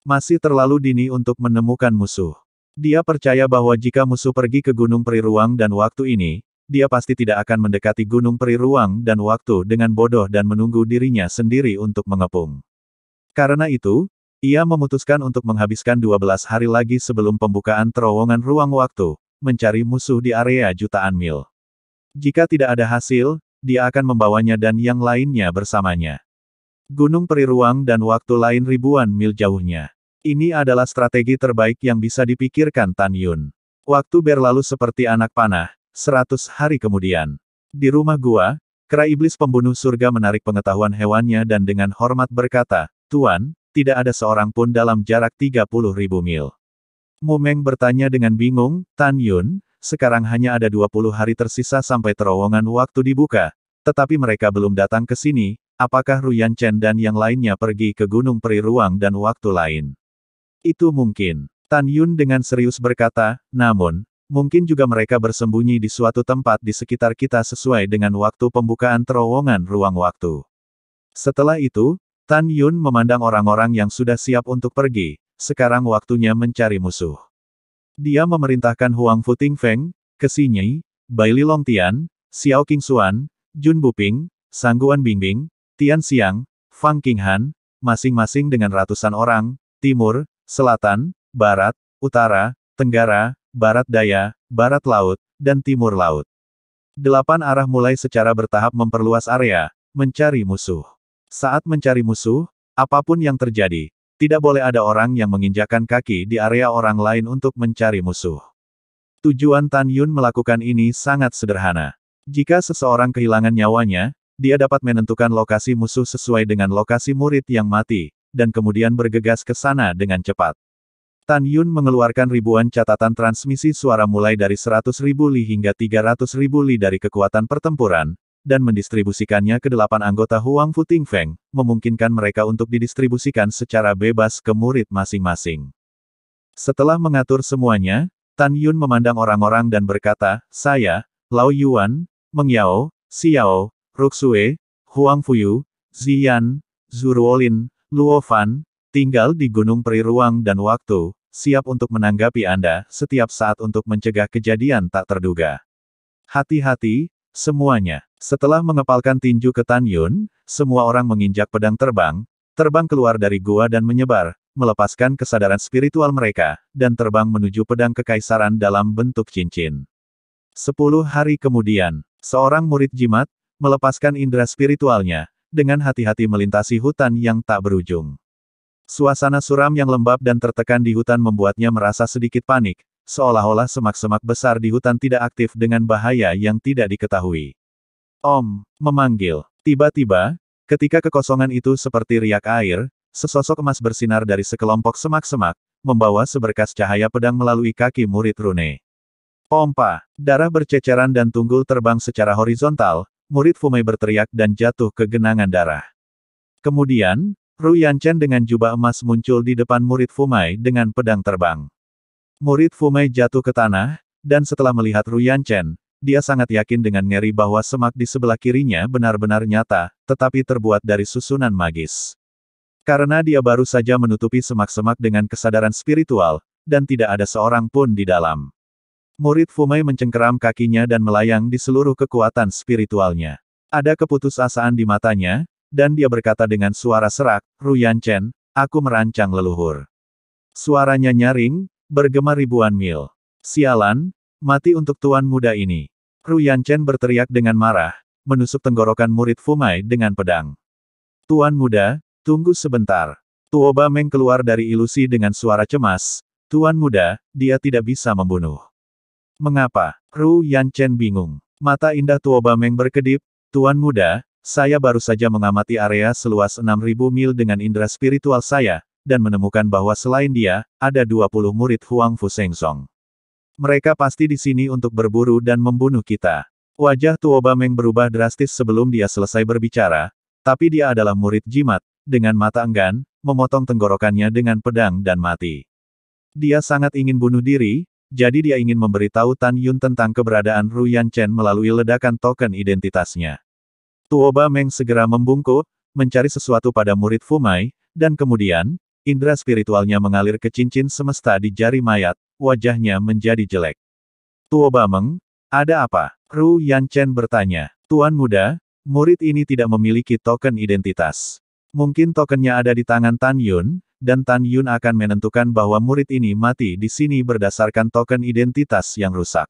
Masih terlalu dini untuk menemukan musuh. Dia percaya bahwa jika musuh pergi ke Gunung Peri Ruang dan Waktu ini, dia pasti tidak akan mendekati Gunung Peri Ruang dan Waktu dengan bodoh dan menunggu dirinya sendiri untuk mengepung. Karena itu, ia memutuskan untuk menghabiskan 12 hari lagi sebelum pembukaan terowongan ruang waktu, mencari musuh di area jutaan mil. Jika tidak ada hasil, dia akan membawanya dan yang lainnya bersamanya. Gunung Peri Ruang dan Waktu lain ribuan mil jauhnya. Ini adalah strategi terbaik yang bisa dipikirkan Tan Yun. Waktu berlalu seperti anak panah. 100 hari kemudian. Di rumah gua, kera iblis pembunuh surga menarik pengetahuan hewannya dan dengan hormat berkata, "Tuan, tidak ada seorang pun dalam jarak 30.000 mil." Mu Meng bertanya dengan bingung, "Tan Yun, sekarang hanya ada 20 hari tersisa sampai terowongan waktu dibuka, tetapi mereka belum datang ke sini, apakah Ru Yanchen dan yang lainnya pergi ke Gunung Peri Ruang dan Waktu lain?" "Itu mungkin." Tan Yun dengan serius berkata, "Namun, mungkin juga mereka bersembunyi di suatu tempat di sekitar kita sesuai dengan waktu pembukaan terowongan ruang waktu." Setelah itu, Tan Yun memandang orang-orang yang sudah siap untuk pergi, sekarang waktunya mencari musuh. Dia memerintahkan Huang Fu Tingfeng, Kesinyi, Baili Longtian, Xiao Qingxuan, Jun Buping, Sangguan Bingbing, Tian Xiang, Fang Qinghan, masing-masing dengan ratusan orang, timur, selatan, barat, utara, tenggara, barat daya, barat laut, dan timur laut. 8 arah mulai secara bertahap memperluas area, mencari musuh. Saat mencari musuh, apapun yang terjadi, tidak boleh ada orang yang menginjakkan kaki di area orang lain untuk mencari musuh. Tujuan Tan Yun melakukan ini sangat sederhana. Jika seseorang kehilangan nyawanya, dia dapat menentukan lokasi musuh sesuai dengan lokasi murid yang mati, dan kemudian bergegas ke sana dengan cepat. Tan Yun mengeluarkan ribuan catatan transmisi suara mulai dari 100.000 li hingga 300.000 li dari kekuatan pertempuran, dan mendistribusikannya ke 8 anggota Huang Fu Tingfeng, memungkinkan mereka untuk didistribusikan secara bebas ke murid masing-masing. Setelah mengatur semuanya, Tan Yun memandang orang-orang dan berkata, "Saya, Lao Yuan, Meng Yao, Xiao, Ruxue, Huang Fuyu, Ziyan, Zuruolin, Luo Fan, tinggal di Gunung Peri Ruang dan Waktu, siap untuk menanggapi Anda setiap saat untuk mencegah kejadian tak terduga. Hati-hati, semuanya." Setelah mengepalkan tinju ke Tan Yun, semua orang menginjak pedang terbang keluar dari gua dan menyebar, melepaskan kesadaran spiritual mereka, dan terbang menuju pedang kekaisaran dalam bentuk cincin. 10 hari kemudian, seorang murid jimat, melepaskan indera spiritualnya, dengan hati-hati melintasi hutan yang tak berujung. Suasana suram yang lembab dan tertekan di hutan membuatnya merasa sedikit panik, seolah-olah semak-semak besar di hutan tidak aktif dengan bahaya yang tidak diketahui. Memanggil. Tiba-tiba, ketika kekosongan itu seperti riak air, sesosok emas bersinar dari sekelompok semak-semak, membawa seberkas cahaya pedang melalui kaki murid Rune. Pompa, darah berceceran dan tunggul terbang secara horizontal, murid Fumei berteriak dan jatuh ke genangan darah. Kemudian, Ru Yanchen dengan jubah emas muncul di depan murid Fumei dengan pedang terbang. Murid Fumei jatuh ke tanah, dan setelah melihat Ru Yanchen, dia sangat yakin dengan ngeri bahwa semak di sebelah kirinya benar-benar nyata, tetapi terbuat dari susunan magis. Karena dia baru saja menutupi semak-semak dengan kesadaran spiritual, dan tidak ada seorang pun di dalam. Murid Fumei mencengkeram kakinya dan melayang di seluruh kekuatan spiritualnya. Ada keputusasaan di matanya, dan dia berkata dengan suara serak, Ru Yanchen, aku merancang leluhur. Suaranya nyaring, bergema ribuan mil. Sialan, mati untuk tuan muda ini. Ru Yanchen berteriak dengan marah, menusuk tenggorokan murid Fumei dengan pedang. Tuan muda, tunggu sebentar. Tuoba Meng keluar dari ilusi dengan suara cemas. Tuan muda, dia tidak bisa membunuh. Mengapa? Ru Yanchen bingung. Mata indah Tuoba Meng berkedip, Tuan muda, saya baru saja mengamati area seluas 6.000 mil dengan indera spiritual saya, dan menemukan bahwa selain dia, ada 20 murid Huang Fu Sengsong. Mereka pasti di sini untuk berburu dan membunuh kita. Wajah Tuoba Meng berubah drastis sebelum dia selesai berbicara, tapi dia adalah murid jimat, dengan mata enggan, memotong tenggorokannya dengan pedang dan mati. Dia sangat ingin bunuh diri, jadi dia ingin memberitahu Tan Yun tentang keberadaan Ru Yanchen melalui ledakan token identitasnya. Tuoba Meng segera membungkuk, mencari sesuatu pada murid Fumei, dan kemudian, indera spiritualnya mengalir ke cincin semesta di jari mayat, wajahnya menjadi jelek. Tuoba Meng, ada apa? Ru Yanchen bertanya. Tuan muda, murid ini tidak memiliki token identitas. Mungkin tokennya ada di tangan Tan Yun, dan Tan Yun akan menentukan bahwa murid ini mati di sini berdasarkan token identitas yang rusak.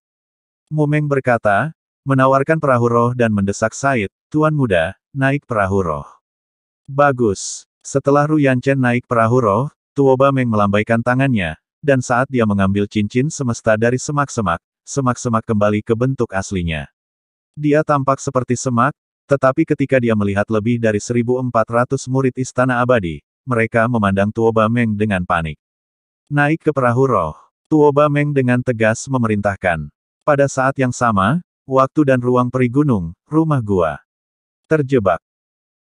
Mu Meng berkata, menawarkan perahu roh dan mendesak Said, Tuan muda, naik perahu roh. Bagus. Setelah Ru Yanchen naik perahu roh, Tuoba Meng melambaikan tangannya, dan saat dia mengambil cincin semesta dari semak-semak, semak-semak kembali ke bentuk aslinya. Dia tampak seperti semak, tetapi ketika dia melihat lebih dari 1.400 murid Istana Abadi, mereka memandang Tuoba Meng dengan panik. Naik ke perahu roh. Tuoba Meng dengan tegas memerintahkan. Pada saat yang sama, waktu dan ruang peri gunung, rumah gua. Terjebak.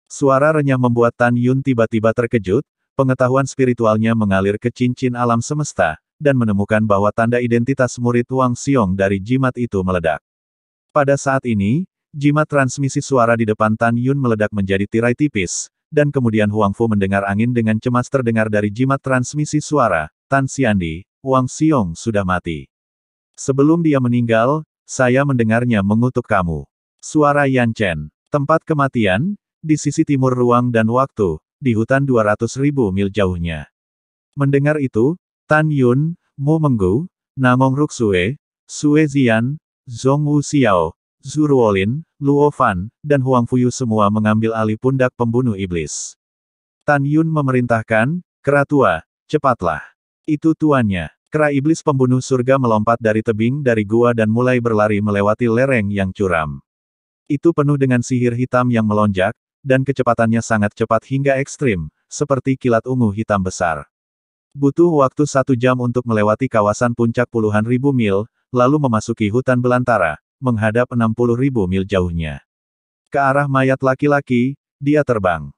Suara renyah membuat Tan Yun tiba-tiba terkejut, pengetahuan spiritualnya mengalir ke cincin alam semesta, dan menemukan bahwa tanda identitas murid Wang Xiong dari jimat itu meledak. Pada saat ini, jimat transmisi suara di depan Tan Yun meledak menjadi tirai tipis, dan kemudian Huang Fu mendengar angin dengan cemas terdengar dari jimat transmisi suara, Tan Xiandi, Wang Xiong sudah mati. Sebelum dia meninggal, saya mendengarnya mengutuk kamu. Suara Yanchen, tempat kematian, di sisi timur ruang dan waktu, di hutan 200.000 mil jauhnya. Mendengar itu, Tan Yun, Mu Menggu, Namong Ruksue, Sue Zian, Zhong Wu Xiao, Zhu Ruolin, Luo Fan, dan Huang Fuyu semua mengambil alih pundak pembunuh iblis. Tan Yun memerintahkan, kera tua, cepatlah. Itu tuannya. Kera iblis pembunuh surga melompat dari tebing dari gua dan mulai berlari melewati lereng yang curam. Itu penuh dengan sihir hitam yang melonjak, dan kecepatannya sangat cepat hingga ekstrim, seperti kilat ungu hitam besar. Butuh waktu 1 jam untuk melewati kawasan puncak puluhan ribu mil, lalu memasuki hutan belantara, menghadap 60.000 mil jauhnya. Ke arah mayat laki-laki, dia terbang.